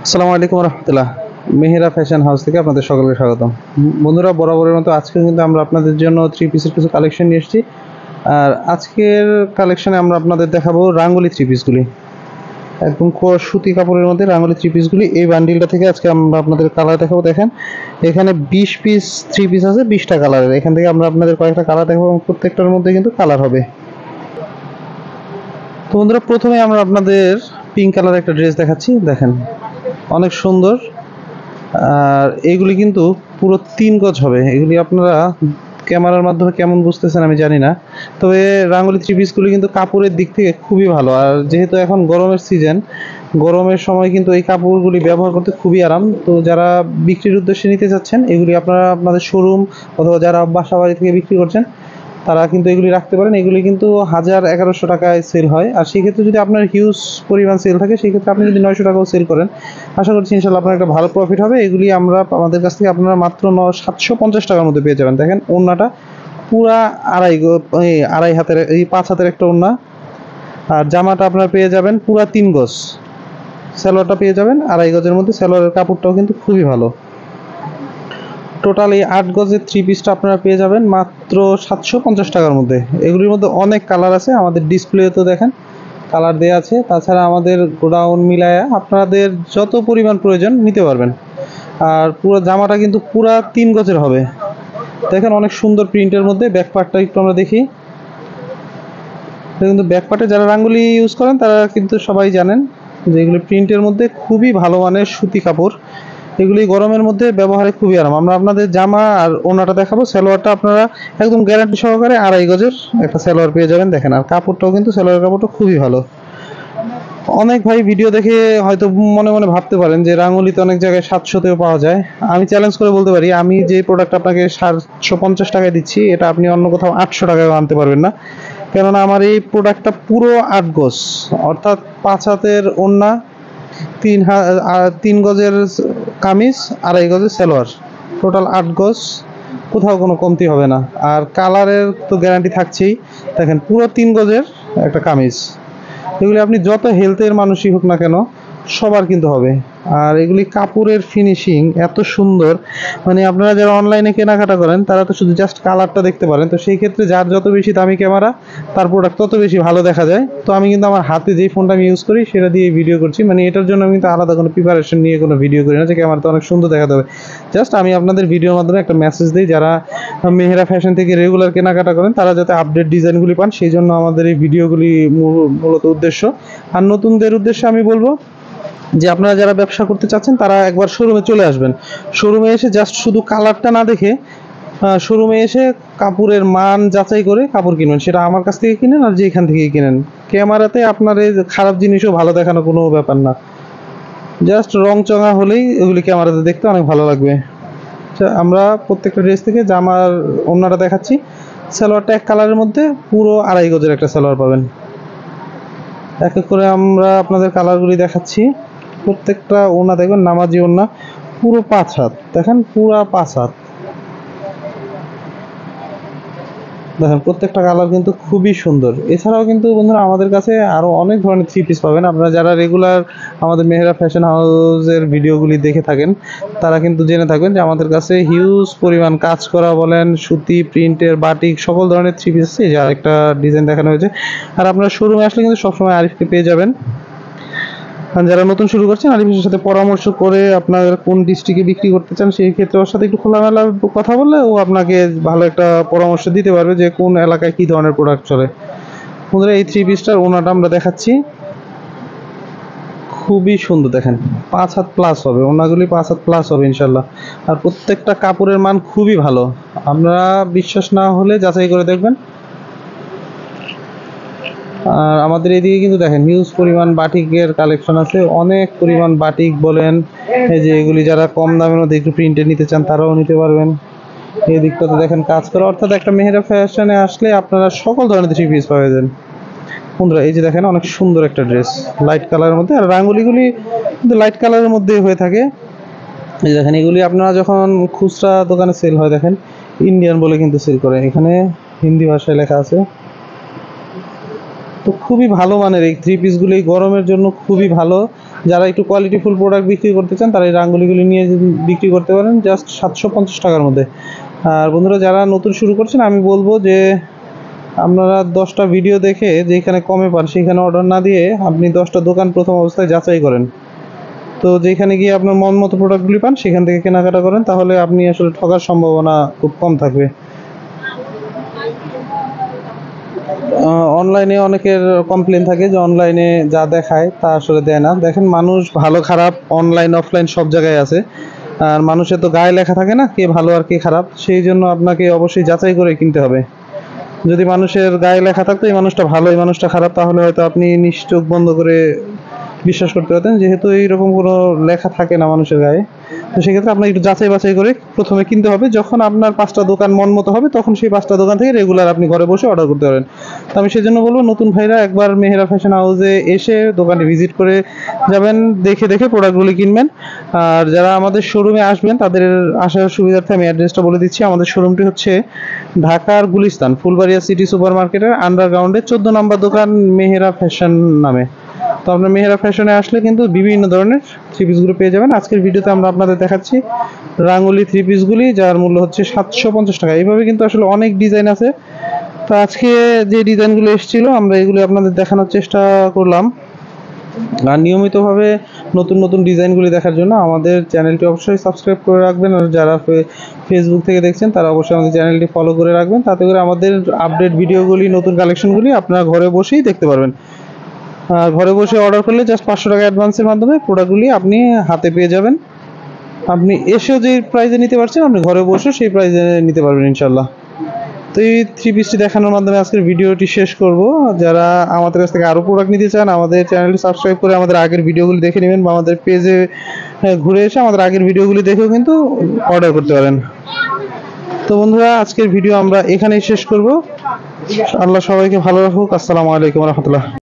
আসসালামু আলাইকুম রহমতুল্লাহ। মেহেরা fashion house থেকে আপনাদের সকলকে স্বাগতম। বন্ধুরা, বরাবরের মতো আজকে কিন্তু আমরা আপনাদের জন্য থ্রি পিসের কিছু কালেকশন নিয়ে এসেছি। আর আজকের কালেকশনে আমরা আপনাদের দেখাবো রাঙ্গুলি থ্রি পিসগুলি, একদম সুতি কাপড়ের মধ্যে রাঙ্গুলি থ্রি পিসগুলি। এই বান্ডিলটা থেকে আজকে আমরা আপনাদের কালার দেখাবো। দেখেন, এখানে 20 পিস থ্রি পিস আছে, 20টা কালারের। এখান থেকে আমরা আপনাদের কয়েকটা কালার দেখাবো এবং প্রত্যেকটার মধ্যে কিন্তু কালার হবে। তো বন্ধুরা, প্রথমে আমরা আপনাদের পিঙ্ক কালার একটা ড্রেস দেখাচ্ছি। দেখেন, অনেক সুন্দর। আর এইগুলি কিন্তু পুরো 3 গজ হবে। এগুলি আপনারা ক্যামেরার মাধ্যমে কেমন বুঝতেছেন আমি জানি না, তবে রাঙ্গুলি থ্রি পিসগুলি কিন্তু কাপড়ের দিক থেকে খুবই ভালো। আর যেহেতু এখন গরমের সিজন, গরমের সময় কিন্তু এই কাপড়গুলি ব্যবহার করতে খুবই আরাম। তো যারা বিক্রির উদ্দেশ্যে নিতে চাচ্ছেন, এগুলি আপনারা আপনাদের শোরুম অথবা যারা বাসা বাড়ি থেকে বিক্রি করছেন, তারা কিন্তু এগুলি রাখতে পারেন। এগুলি কিন্তু 1000-1100 টাকায় সেল হয়। আর সেক্ষেত্রে যদি আপনার হিউজ পরিমাণ সেল থাকে, সেক্ষেত্রে আপনি যদি 900 টাকাও সেল করেন, আশা করছি ইনশাল্লাহ আপনার একটা ভালো প্রফিট হবে। এগুলি আমরা আমাদের কাছ থেকে আপনারা মাত্র 750 টাকার মধ্যে পেয়ে যাবেন। দেখেন, ওড়নাটা পুরা আড়াই হাতের, 5 হাতের একটা ওড়না। আর জামাটা আপনারা পেয়ে যাবেন পুরা 3 গজ। সালোয়ারটা পেয়ে যাবেন 2.5 গজের মধ্যে। সালোয়ারের কাপড়টাও কিন্তু খুবই ভালো। টোটাল এই 8 গজের থ্রি পিসটা আপনারা পেয়ে যাবেন মাত্র 750 টাকার মধ্যে। এগুলির মধ্যে অনেক কালার আছে, আমাদের ডিসপ্লেতে দেখেন কালার দেওয়া আছে। তাছাড়া আমাদের গোডাউন মিলায়া আপনাদের যত পরিমাণ প্রয়োজন নিতে পারবেন। আর পুরো জামাটা কিন্তু পুরা 3 গজের হবে। দেখেন, অনেক সুন্দর প্রিন্টের মধ্যে। ব্যাকপার্টটা একটু আমরা দেখি। কিন্তু ব্যাকপার্টে যারা রাঙ্গুলি ইউজ করেন তারা কিন্তু সবাই জানেন যে এগুলি প্রিন্টের মধ্যে খুবই ভালো মানের সুতি কাপড়। এগুলি গরমের মধ্যে ব্যবহারে খুবই আরাম। আমরা আপনাদের জামা আর ওনাটা দেখাবো। সালোয়ারটা আপনারা একদম গ্যারান্টি সহকারে 2.5 গজের একটা সালোয়ার পেয়ে যাবেন। দেখেন, আর কাপড়টাও কিন্তু সালোয়ারের কাপড়টা খুবই ভালো। অনেক ভাই ভিডিও দেখে হয়তো মনে মনে ভাবতে পারেন যে রাঙ্গুলিতে অনেক জায়গায় 700তেও পাওয়া যায়। আমি চ্যালেঞ্জ করে বলতে পারি, আমি যে প্রোডাক্ট আপনাকে 750 টাকায় দিচ্ছি, এটা আপনি অন্য কোথাও 800 টাকায় আনতে পারবেন না। কেননা আমার এই প্রোডাক্টটা পুরো 8 গজ, অর্থাৎ 5 হাতের ওড়না, 3 গজের কামিজ, 2.5 গজের সালোয়ার, টোটাল 8 গজ। কোথাও কোনো কমতি হবে না। আর কালারের তো গ্যারান্টি থাকছেই। দেখেন, পুরো 3 গজের একটা কামিজ। এগুলি আপনি যত হেলথের মানুষই হোক না কেন, সবার কিন্তু হবে। আর এগুলি কাপড়ের ফিনিশিং এত সুন্দর, মানে আপনারা যারা অনলাইনে কেনাকাটা করেন তারা তো শুধু জাস্ট কালারটা দেখতে পারেন। তো সেই ক্ষেত্রে যার যত বেশি দামি ক্যামেরা, তার প্রোডাক্ট তত বেশি ভালো দেখা যায়। তো আমি কিন্তু আমার হাতে যেই ফোনটা আমি ইউজ করি সেটা দিয়ে ভিডিও করছি। মানে এটার জন্য আমি কিন্তু আলাদা কোনো প্রিপারেশন নিয়ে কোনো ভিডিও করি না যে ক্যামেরাটা অনেক সুন্দর দেখাতে হবে। জাস্ট আমি আপনাদের ভিডিওর মাধ্যমে একটা মেসেজ দিই, যারা মেহেরা ফ্যাশন থেকে রেগুলার কেনাকাটা করেন তারা যাতে আপডেট ডিজাইনগুলি পান, সেই জন্য আমাদের এই ভিডিওগুলি মূলত উদ্দেশ্য। আর নতুনদের উদ্দেশ্যে আমি বলবো যে আপনারা যারা ব্যবসা করতে চাচ্ছেন তারা একবার শোরুমে চলে আসবেন। শোরুমে এসে জাস্ট শুধু কালারটা না দেখে, শোরুমে এসে কাপড়ের মান যাচাই করে কাপড় কিনবেন। সেটা আমার কাছ থেকে কিনেন আর যেখান থেকেই কিনেন। ক্যামেরাতে আপনার এই খারাপ জিনিসও ভালো দেখানো কোনো ব্যাপার না। জাস্ট রং চঙা হলেই ওগুলি ক্যামেরাতে দেখতে অনেক ভালো লাগবে। আমরা প্রত্যেকটা ড্রেস থেকে জামার ওড়নাটা দেখাচ্ছি। সালোয়ারটা এক কালারের মধ্যে পুরো 2.5 গজের একটা সালোয়ার পাবেন। এক এক করে আমরা আপনাদের কালারগুলি দেখাচ্ছি। প্রত্যেকটা ওড়না দেখবেন নামাজি ওড়না, পুরো 5 হাত। দেখেন, পুরা 5 হাত। দেখেন, প্রত্যেকটা কালার কিন্তু খুবই সুন্দর। এছাড়াও কিন্তু বন্ধুরা আমাদের কাছে আরও অনেক ধরনের থ্রি পিস পাবেন। আপনারা যারা রেগুলার আমাদের মেহেরা ফ্যাশন হাউসের ভিডিওগুলি দেখে থাকেন তারা কিন্তু জেনে থাকবেন যে আমাদের কাছে হিউজ পরিমাণ কাজ করা বলেন, সুতি, প্রিন্টের, বাটিক, সকল ধরনের থ্রি পিস আছে। যার একটা ডিজাইন দেখানো হয়েছে। আর আপনারা শোরুমে আসলে কিন্তু সবসময় আরিফকে পেয়ে যাবেন। যারা নতুন শুরু করছেন, আরিফের সাথে পরামর্শ করে আপনার কোন ডিস্ট্রিক্টে বিক্রি করতে চান সেই ক্ষেত্রে ওর সাথে একটু খোলামেলা কথা বললে ও আপনাকে ভালো একটা পরামর্শ দিতে পারবে যে কোন এলাকায় কী ধরনের প্রোডাক্ট চলে। বন্ধুরা, এই থ্রি পিসটার ওনাটা আমরা দেখাচ্ছি। খুবই সুন্দর। দেখেন, 5 হাত প্লাস হবে, ওনাগুলি 5 হাত প্লাস হবে ইনশাল্লাহ। আর প্রত্যেকটা কাপড়ের মান খুবই ভালো। আপনারা বিশ্বাস না হলে যাচাই করে দেখবেন। আর আমাদের এদিকে কিন্তু দেখেন হিউজ পরিমাণ বাটিকের কালেকশন আছে। অনেক পরিমাণ বাটিক বলেন, এই যে এগুলি যারা কম দামের মধ্যে একটু প্রিন্টে নিতে চান তারাও নিতে পারবেন। এই দিকটাতে দেখেন কাজ করা, অর্থাৎ একটা মেহেরা ফ্যাশনে আসলে আপনারা সকল ধরনের থ্রি পিস পাবেন। বন্ধুরা, এই যে দেখেন অনেক সুন্দর একটা ড্রেস লাইট কালারের মধ্যে। আর রাঙ্গুলিগুলি কিন্তু লাইট কালারের মধ্যে হয়ে থাকে। এই দেখেন, এগুলি আপনারা যখন খুচরা দোকানে সেল হয়, দেখেন ইন্ডিয়ান বলে কিন্তু সেল করে। এখানে হিন্দি ভাষায় লেখা আছে। তো খুবই ভালো মানের এই থ্রি পিসগুলি গরমের জন্য খুবই ভালো। যারা একটু কোয়ালিটিফুল প্রোডাক্ট বিক্রি করতে চান তারা এই রাঙ্গুলিগুলি নিয়ে বিক্রি করতে পারেন জাস্ট 750 টাকার মধ্যে। আর বন্ধুরা যারা নতুন শুরু করছেন আমি বলবো যে আপনারা 10টা ভিডিও দেখে যেখানে কমে পান সেখানে অর্ডার না দিয়ে আপনি 10টা দোকান প্রথম অবস্থায় যাচাই করেন। তো যেখানে গিয়ে আপনার মন মতো প্রোডাক্টগুলি পান সেখান থেকে কেনাকাটা করেন, তাহলে আপনি আসলে ঠকার সম্ভাবনা খুব কম থাকবে। অনলাইনে অনেকের কমপ্লেন থাকে যে অনলাইনে যা দেখায় তা আসলে দেয় না। দেখেন, মানুষ ভালো খারাপ অনলাইন অফলাইন সব জায়গায় আছে, আর মানুষের তো গায়ে লেখা থাকে না কে ভালো আর কে খারাপ, সেই জন্য আপনাকে অবশ্যই যাচাই করে কিনতে হবে। যদি মানুষের গায়ে লেখা থাকতো এই মানুষটা ভালো এই মানুষটা খারাপ, তাহলে হয়তো আপনি নিশ্চোখ বন্ধ করে বিশ্বাস করতে পারতেন। যেহেতু এইরকম কোনো লেখা থাকে না মানুষের গায়ে, তো সেক্ষেত্রে আপনাকে একটু যাচাই বাছাই করে প্রথমে কিনতে হবে। যখন আপনার 5টা দোকান মন মতো হবে তখন সেই 5টা দোকান থেকে রেগুলার আপনি ঘরে বসে অর্ডার করতে পারেন। তো আমি সেজন্য বলবো নতুন ভাইরা একবার মেহেরা ফ্যাশন হাউসে এসে দোকানে ভিজিট করে যাবেন, দেখে দেখে প্রোডাক্টগুলি কিনবেন। আর যারা আমাদের শোরুমে আসবেন তাদের আসার সুবিধার্থে আমি অ্যাড্রেসটা বলে দিচ্ছি। আমাদের শোরুমটি হচ্ছে ঢাকার গুলিস্তান ফুলবাড়িয়া সিটি সুপার মার্কেটের আন্ডারগ্রাউন্ডে 14 নম্বর দোকান মেহেরা ফ্যাশন নামে। তো আপনার মেহেরা ফ্যাশনে আসলে কিন্তু বিভিন্ন ধরনের থ্রি পিসগুলো পেয়ে যাবেন। আজকের ভিডিওতে আমরা আপনাদের দেখাচ্ছি রাঙ্গুলি থ্রি পিসগুলি, যার মূল্য হচ্ছে 750 টাকা। এইভাবে কিন্তু আসলে অনেক ডিজাইন আছে। তো আজকে যে ডিজাইনগুলো এসেছিল আমরা এগুলো আপনাদের দেখানোর চেষ্টা করলাম। আর নিয়মিতভাবে নতুন নতুন ডিজাইনগুলি দেখার জন্য আমাদের চ্যানেলটি অবশ্যই সাবস্ক্রাইব করে রাখবেন। আর যারা ফেসবুক থেকে দেখছেন তারা অবশ্যই আমাদের চ্যানেলটি ফলো করে রাখবেন, তাতে করে আমাদের আপডেট ভিডিওগুলি নতুন কালেকশনগুলি আপনারা ঘরে বসেই দেখতে পারবেন। আর ঘরে বসে অর্ডার করলে জাস্ট 500 টাকা অ্যাডভান্সের মাধ্যমে প্রোডাক্টগুলি আপনি হাতে পেয়ে যাবেন। আপনি এসেও যে প্রাইজে নিতে পারছেন আপনি ঘরে বসে সেই প্রাইজে নিতে পারবেন ইনশাল্লাহ। তো এই থ্রি পিসটি দেখানোর মাধ্যমে আজকের ভিডিওটি শেষ করব। যারা আমাদের কাছ থেকে আরও প্রোডাক্ট নিতে চান আমাদের চ্যানেলটি সাবস্ক্রাইব করে আমাদের আগের ভিডিওগুলি দেখে নেবেন, বা আমাদের পেজে ঘুরে এসে আমাদের আগের ভিডিওগুলি দেখেও কিন্তু অর্ডার করতে পারেন। তো বন্ধুরা আজকের ভিডিও আমরা এখানেই শেষ করব। আল্লাহ সবাইকে ভালো রাখুক। আসসালামু আলাইকুম রহমতুল্লাহ।